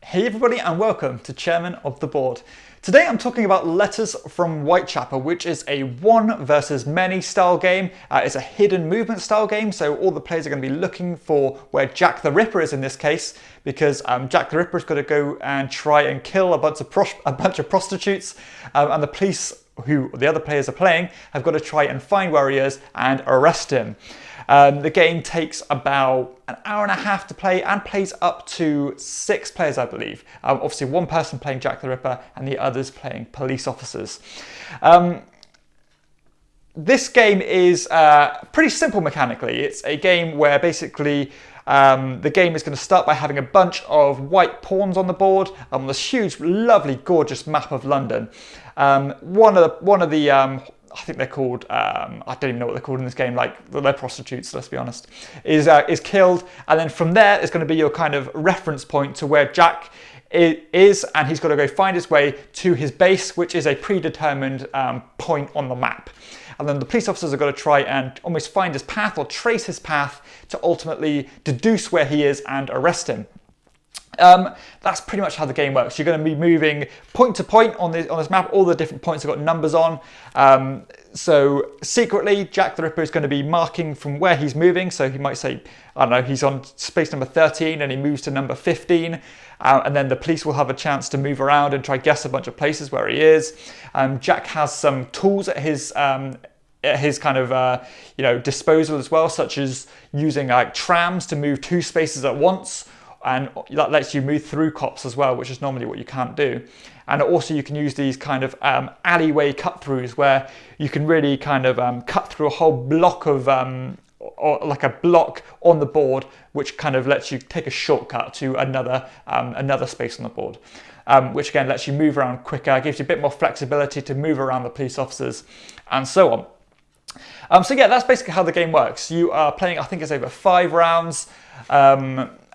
Hey everybody and welcome to Chairman of the Board. Today I'm talking about Letters from Whitechapel, which is a one versus many style game. It's a hidden movement style game, so all the players are going to be looking for where Jack the Ripper is in this case, because Jack the Ripper's got to go and try and kill a bunch of prostitutes, and the police, who the other players are playing, have got to try and find where he is and arrest him. The game takes about an hour and a half to play and plays up to 6 players, I believe. Obviously, one person playing Jack the Ripper and the others playing police officers. This game is pretty simple mechanically. It's a game where basically the game is going to start by having a bunch of white pawns on the board on this huge, lovely, gorgeous map of London. One of the I think they're called, I don't even know what they're called in this game, like they're prostitutes, let's be honest, is killed. And then from there, it's going to be your kind of reference point to where Jack is, and he's got to go find his way to his base, which is a predetermined point on the map. And then the police officers are going to try and almost find his path or trace his path to ultimately deduce where he is and arrest him. That's pretty much how the game works. You're going to be moving point to point on this map. All the different points have got numbers on. So secretly, Jack the Ripper is going to be marking from where he's moving. So he might say, I don't know, he's on space number 13 and he moves to number 15. And then the police will have a chance to move around and try guess a bunch of places where he is. Jack has some tools at his kind of disposal as well, such as using like trams to move 2 spaces at once. And that lets you move through cops as well, which is normally what you can't do. And also you can use these kind of alleyway cut-throughs where you can really kind of cut through a whole block of, or like a block on the board, which kind of lets you take a shortcut to another space on the board, which again lets you move around quicker, gives you a bit more flexibility to move around the police officers, and so on. So yeah, that's basically how the game works. You are playing, I think it's over 5 rounds.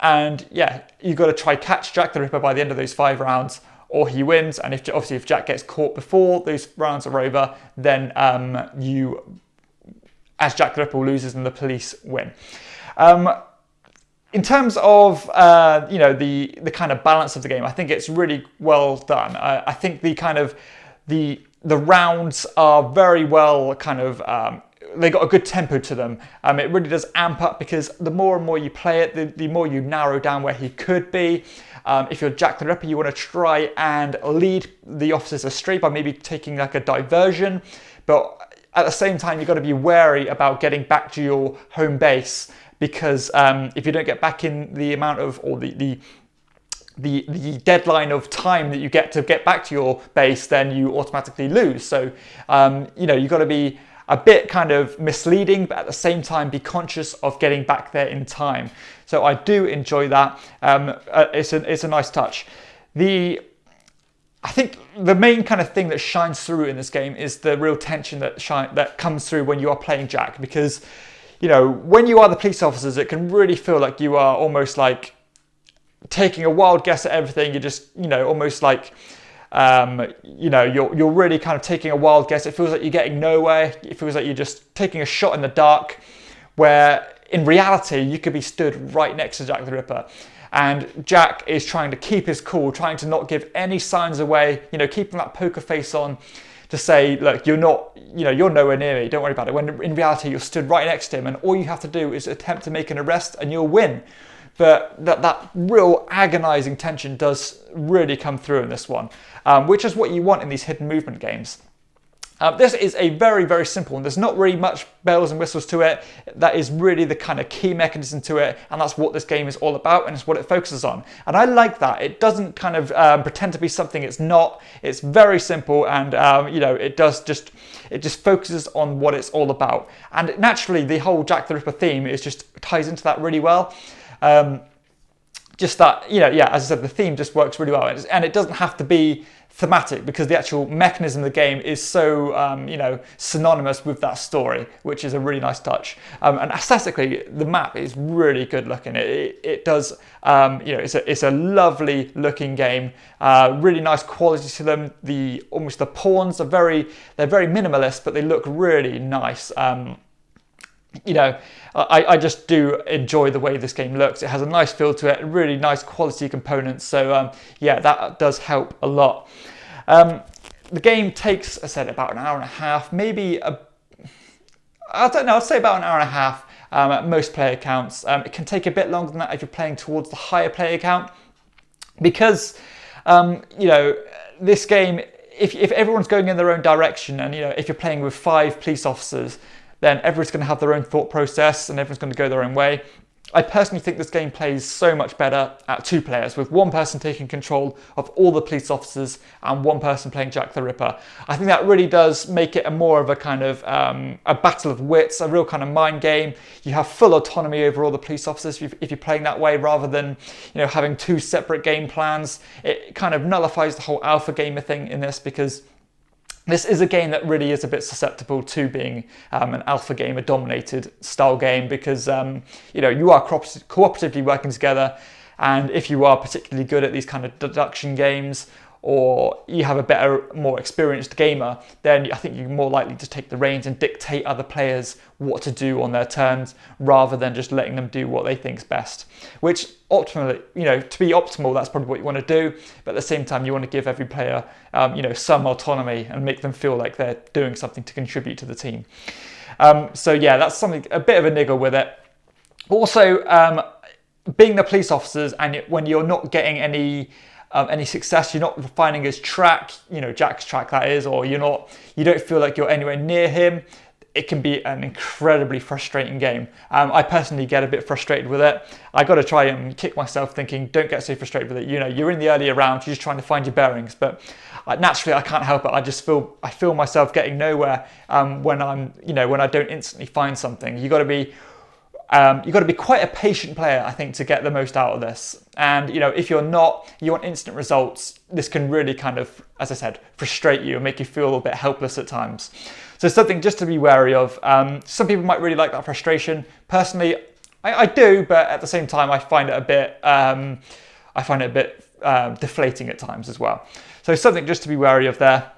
And yeah, you've got to try catch Jack the Ripper by the end of those 5 rounds, or he wins. And if Jack gets caught before those rounds are over, then as Jack the Ripper loses and the police win. In terms of the kind of balance of the game, I think it's really well done. I think the rounds are very well kind of. They got a good tempo to them. It really does amp up because the more and more you play it, the more you narrow down where he could be. If you're Jack the Ripper, you want to try and lead the officers astray by maybe taking like a diversion, but at the same time you've got to be wary about getting back to your home base, because if you don't get back in the amount of, or the deadline of time that you get to get back to your base, then you automatically lose. So you've got to be a bit kind of misleading, but at the same time be conscious of getting back there in time. So I do enjoy that. It's a nice touch. I think the main kind of thing that shines through in this game is the real tension that comes through when you are playing Jack, because when you are the police officers, it can really feel like you are almost like taking a wild guess at everything. You're just almost like you're really kind of taking a wild guess. It feels like you're getting nowhere. It feels like you're just taking a shot in the dark, where in reality you could be stood right next to Jack the Ripper. And Jack is trying to keep his cool, trying to not give any signs away, keeping that poker face on to say, look, you're nowhere near me, don't worry about it. When in reality you're stood right next to him, and all you have to do is attempt to make an arrest and you'll win. But that real agonizing tension does really come through in this one, which is what you want in these hidden movement games. This is a very, very simple one. There's not really much bells and whistles to it. That is really the kind of key mechanism to it, and that's what this game is all about, and it's what it focuses on. And I like that. It doesn't kind of pretend to be something it's not. It's very simple, and it just focuses on what it's all about. And naturally, the whole Jack the Ripper theme just ties into that really well. Just that, as I said, the theme just works really well, and it doesn't have to be thematic, because the actual mechanism of the game is so synonymous with that story, which is a really nice touch. And aesthetically, the map is really good looking. It does, it's a lovely looking game. Really nice quality to them. The pawns are they're very minimalist, but they look really nice. you know, I just do enjoy the way this game looks. It has a nice feel to it, really nice quality components. So yeah, that does help a lot. The game takes, I said, about an hour and a half, maybe I don't know, I'd say about an hour and a half at most player counts. It can take a bit longer than that if you're playing towards the higher player count, because you know, this game, if everyone's going in their own direction, and you know, if you're playing with 5 police officers, then everyone's going to have their own thought process and everyone's going to go their own way. I personally think this game plays so much better at 2 players, with one person taking control of all the police officers and one person playing Jack the Ripper. I think that really does make it a more of a kind of a battle of wits, a real kind of mind game. You have full autonomy over all the police officers if you're playing that way, rather than, you know, having 2 separate game plans. It kind of nullifies the whole alpha gamer thing in this, because this is a game that really is a bit susceptible to being an alpha gamer dominated style game, because you know, you are cooperatively working together, and if you are particularly good at these kind of deduction games, or you have a better, more experienced gamer, then I think you're more likely to take the reins and dictate other players what to do on their turns, rather than just letting them do what they think's best. Which optimally, you know, to be optimal, that's probably what you want to do. But at the same time, you want to give every player, you know, some autonomy and make them feel like they're doing something to contribute to the team. So yeah, that's something, a bit of a niggle with it. Also, being the police officers, and when you're not getting any success, you're not finding his track, you know, Jack's track that is, or you don't feel like you're anywhere near him, it can be an incredibly frustrating game. I personally get a bit frustrated with it. I got to try and kick myself, thinking, don't get so frustrated with it. You know, you're in the earlier round, you're just trying to find your bearings, but naturally I can't help it. I feel myself getting nowhere when I don't instantly find something. You've got to be quite a patient player, I think, to get the most out of this. And you know, if you're not, you want instant results, this can really kind of, as I said, frustrate you and make you feel a bit helpless at times. So something just to be wary of. Some people might really like that frustration. Personally, I do, but at the same time, I find it a bit deflating at times as well. So something just to be wary of there.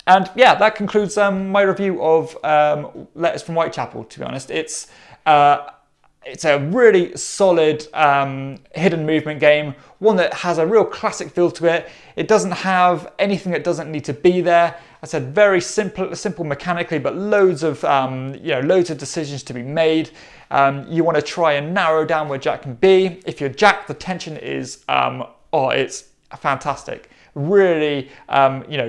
And yeah, that concludes my review of Letters from Whitechapel. To be honest, it's a really solid hidden movement game, one that has a real classic feel to it. It doesn't have anything that doesn't need to be there. I said very simple mechanically, but loads of decisions to be made. You want to try and narrow down where Jack can be. If you're Jack, the tension is it's fantastic. Really,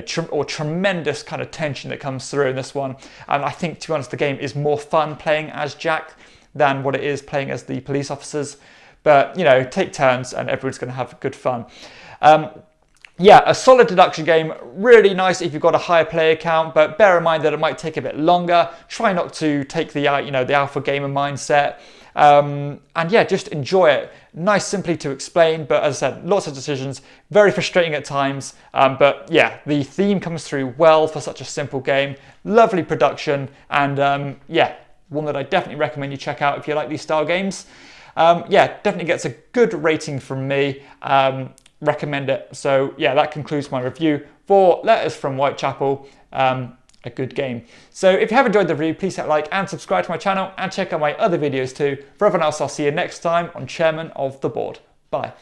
tremendous kind of tension that comes through in this one. And I think, to be honest, the game is more fun playing as Jack than what it is playing as the police officers. But, you know, take turns and everyone's going to have good fun. Yeah, a solid deduction game, really nice if you've got a higher player count, but bear in mind that it might take a bit longer. Try not to take the alpha gamer mindset. And yeah, just enjoy it. Nice simply to explain, but as I said, lots of decisions, very frustrating at times. But yeah, the theme comes through well for such a simple game. Lovely production, and yeah, one that I definitely recommend you check out if you like these style games. Yeah, definitely gets a good rating from me. Recommend it. So yeah, that concludes my review for Letters from Whitechapel. A good game. So if you have enjoyed the review, please hit like and subscribe to my channel, and check out my other videos too. For everyone else, I'll see you next time on Chairman of the Board. Bye.